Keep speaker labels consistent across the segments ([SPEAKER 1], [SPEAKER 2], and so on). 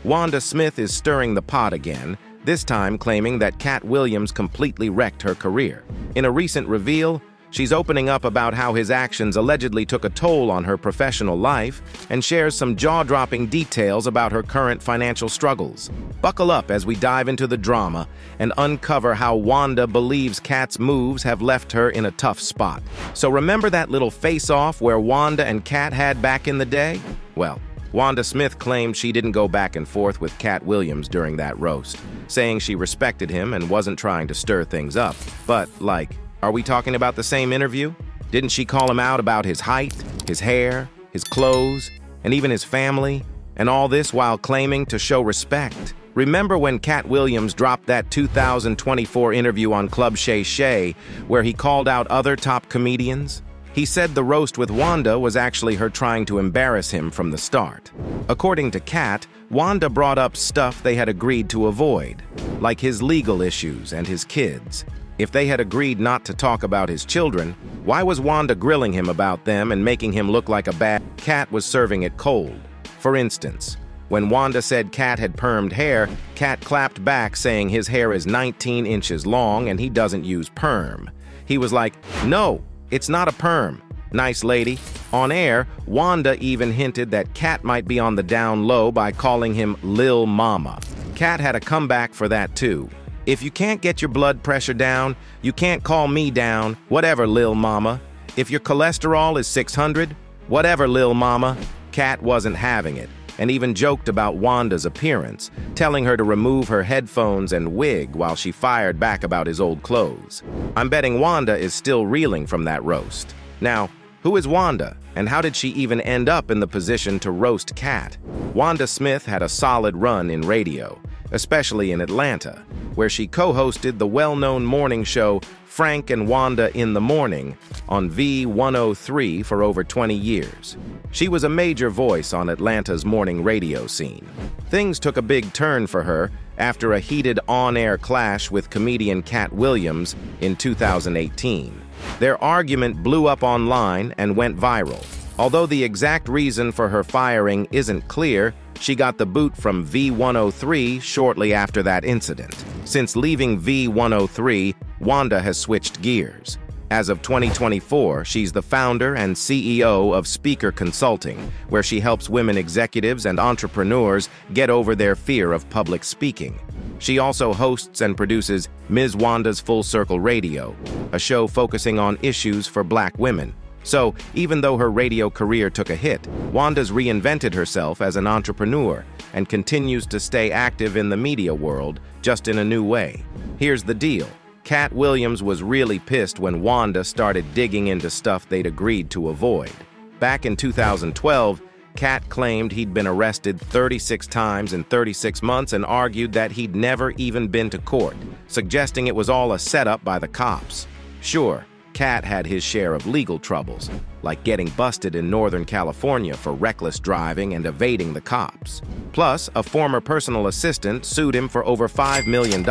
[SPEAKER 1] Wanda Smith is stirring the pot again, this time claiming that Katt Williams completely wrecked her career. In a recent reveal, she's opening up about how his actions allegedly took a toll on her professional life and shares some jaw-dropping details about her current financial struggles. Buckle up as we dive into the drama and uncover how Wanda believes Katt's moves have left her in a tough spot. So remember that little face-off where Wanda and Katt had back in the day? Well, Wanda Smith claimed she didn't go back and forth with Katt Williams during that roast, saying she respected him and wasn't trying to stir things up. But, are we talking about the same interview? Didn't she call him out about his height, his hair, his clothes, and even his family? And all this while claiming to show respect. Remember when Katt Williams dropped that 2024 interview on Club Shay Shay where he called out other top comedians? He said the roast with Wanda was actually her trying to embarrass him from the start. According to Katt, Wanda brought up stuff they had agreed to avoid, like his legal issues and his kids. If they had agreed not to talk about his children, why was Wanda grilling him about them and making him look like a bad? Katt was serving it cold. For instance, when Wanda said Katt had permed hair, Katt clapped back saying his hair is 19 inches long and he doesn't use perm. He was like, "No, it's not a perm. Nice lady." On air, Wanda even hinted that Katt might be on the down low by calling him Lil Mama. Katt had a comeback for that too. "If you can't get your blood pressure down, you can't call me down. Whatever, Lil Mama. If your cholesterol is 600, whatever, Lil Mama." Katt wasn't having it, and even joked about Wanda's appearance, telling her to remove her headphones and wig while she fired back about his old clothes. I'm betting Wanda is still reeling from that roast. Now, who is Wanda, and how did she even end up in the position to roast Katt? Wanda Smith had a solid run in radio, especially in Atlanta, where she co-hosted the well-known morning show Frank and Wanda in the Morning on V103 for over 20 years. She was a major voice on Atlanta's morning radio scene. Things took a big turn for her after a heated on-air clash with comedian Katt Williams in 2018. Their argument blew up online and went viral. Although the exact reason for her firing isn't clear, she got the boot from V103 shortly after that incident. Since leaving V103, Wanda has switched gears. As of 2024, she's the founder and CEO of Speaker Consulting, where she helps women executives and entrepreneurs get over their fear of public speaking. She also hosts and produces Ms. Wanda's Full Circle Radio, a show focusing on issues for Black women. So, even though her radio career took a hit, Wanda's reinvented herself as an entrepreneur and continues to stay active in the media world, just in a new way. Here's the deal. Katt Williams was really pissed when Wanda started digging into stuff they'd agreed to avoid. Back in 2012, Katt claimed he'd been arrested 36 times in 36 months and argued that he'd never even been to court, suggesting it was all a setup by the cops. Sure, Katt had his share of legal troubles, like getting busted in Northern California for reckless driving and evading the cops. Plus, a former personal assistant sued him for over $5 million,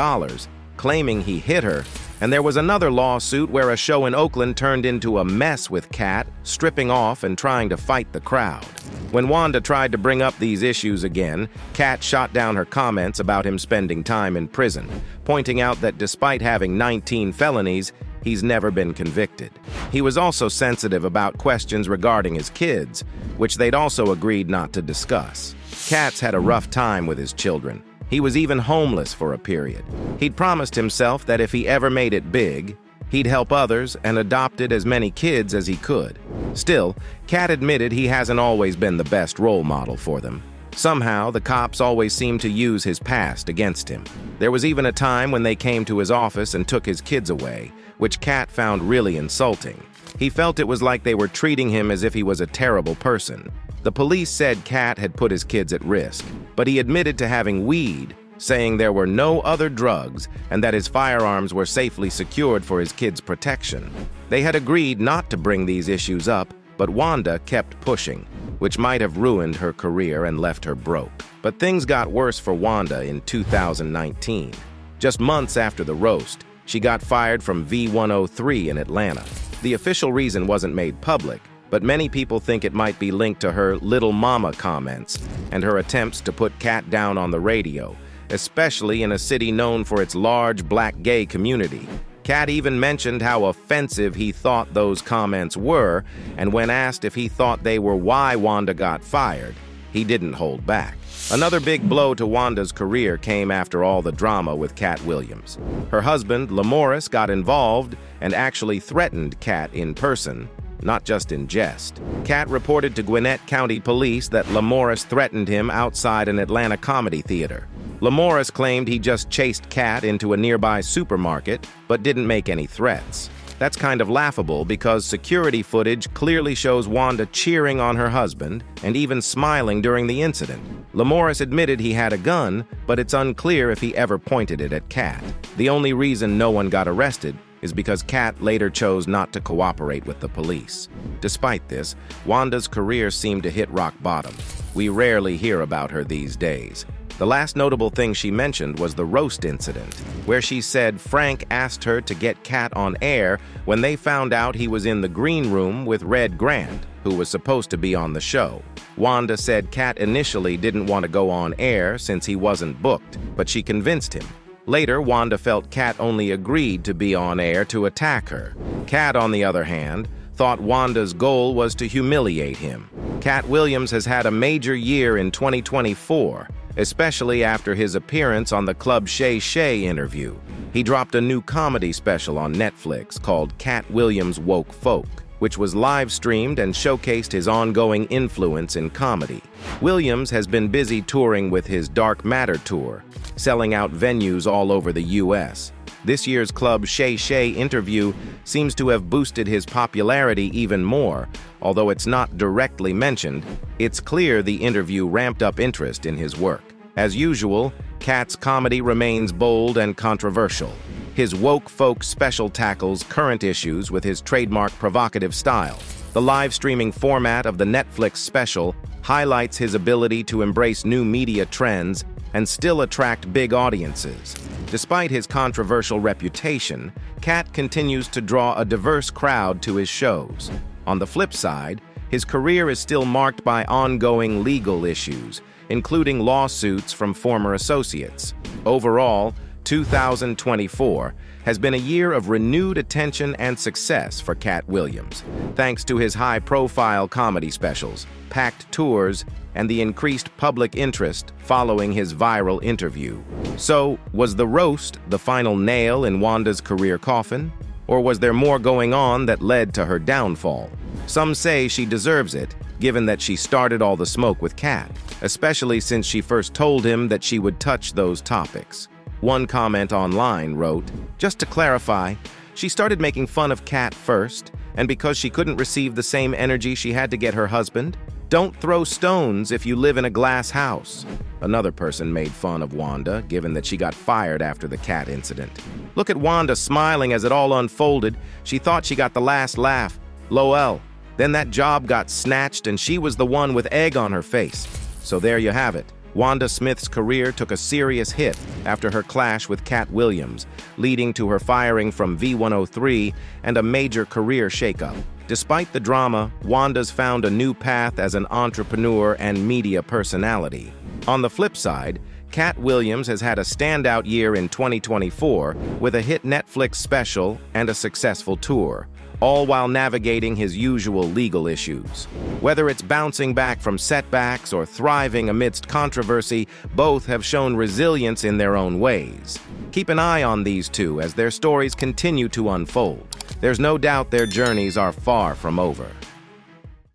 [SPEAKER 1] claiming he hit her, and there was another lawsuit where a show in Oakland turned into a mess with Katt, stripping off and trying to fight the crowd. When Wanda tried to bring up these issues again, Katt shot down her comments about him spending time in prison, pointing out that despite having 19 felonies, he's never been convicted. He was also sensitive about questions regarding his kids, which they'd also agreed not to discuss. Katt's had a rough time with his children. He was even homeless for a period. He'd promised himself that if he ever made it big, he'd help others and adopted as many kids as he could. Still, Katt admitted he hasn't always been the best role model for them. Somehow, the cops always seem to use his past against him. There was even a time when they came to his office and took his kids away, which Katt found really insulting. He felt it was like they were treating him as if he was a terrible person. The police said Katt had put his kids at risk, but he admitted to having weed, saying there were no other drugs and that his firearms were safely secured for his kids' protection. They had agreed not to bring these issues up, but Wanda kept pushing, which might have ruined her career and left her broke. But things got worse for Wanda in 2019. Just months after the roast, she got fired from V103 in Atlanta. The official reason wasn't made public, but many people think it might be linked to her "little mama" comments and her attempts to put Katt down on the radio, especially in a city known for its large black gay community. Katt even mentioned how offensive he thought those comments were, and when asked if he thought they were why Wanda got fired, he didn't hold back. Another big blow to Wanda's career came after all the drama with Katt Williams. Her husband, Lamorris, got involved and actually threatened Katt in person, not just in jest. Katt reported to Gwinnett County Police that Lamorris threatened him outside an Atlanta comedy theater. Lamorris claimed he just chased Katt into a nearby supermarket, but didn't make any threats. That's kind of laughable because security footage clearly shows Wanda cheering on her husband and even smiling during the incident. Lamorris admitted he had a gun, but it's unclear if he ever pointed it at Katt. The only reason no one got arrested is because Katt later chose not to cooperate with the police. Despite this, Wanda's career seemed to hit rock bottom. We rarely hear about her these days. The last notable thing she mentioned was the roast incident, where she said Frank asked her to get Katt on air when they found out he was in the green room with Red Grant, who was supposed to be on the show. Wanda said Katt initially didn't want to go on air since he wasn't booked, but she convinced him. Later, Wanda felt Katt only agreed to be on air to attack her. Katt, on the other hand, thought Wanda's goal was to humiliate him. Katt Williams has had a major year in 2024, especially after his appearance on the Club Shay Shay interview. He dropped a new comedy special on Netflix called Katt Williams Woke Folk, which was live-streamed and showcased his ongoing influence in comedy. Williams has been busy touring with his Dark Matter tour, selling out venues all over the U.S. This year's Club Shay Shay interview seems to have boosted his popularity even more. Although it's not directly mentioned, it's clear the interview ramped up interest in his work. As usual, Katt's comedy remains bold and controversial. His woke folk special tackles current issues with his trademark provocative style. The live streaming format of the Netflix special highlights his ability to embrace new media trends and still attract big audiences. Despite his controversial reputation, Katt continues to draw a diverse crowd to his shows. On the flip side, his career is still marked by ongoing legal issues, including lawsuits from former associates. Overall, 2024 has been a year of renewed attention and success for Katt Williams, thanks to his high-profile comedy specials, packed tours, and the increased public interest following his viral interview. So, was the roast the final nail in Wanda's career coffin? Or was there more going on that led to her downfall? Some say she deserves it, given that she started all the smoke with Katt, especially since she first told him that she would touch those topics. One comment online wrote, "Just to clarify, she started making fun of Katt first, and because she couldn't receive the same energy she had to get her husband, don't throw stones if you live in a glass house." Another person made fun of Wanda, given that she got fired after the Katt incident. "Look at Wanda smiling as it all unfolded. She thought she got the last laugh. Lol. Then that job got snatched and she was the one with egg on her face." So there you have it. Wanda Smith's career took a serious hit after her clash with Katt Williams, leading to her firing from V103 and a major career shakeup. Despite the drama, Wanda's found a new path as an entrepreneur and media personality. On the flip side, Katt Williams has had a standout year in 2024 with a hit Netflix special and a successful tour, all while navigating his usual legal issues. Whether it's bouncing back from setbacks or thriving amidst controversy, both have shown resilience in their own ways. Keep an eye on these two as their stories continue to unfold. There's no doubt their journeys are far from over.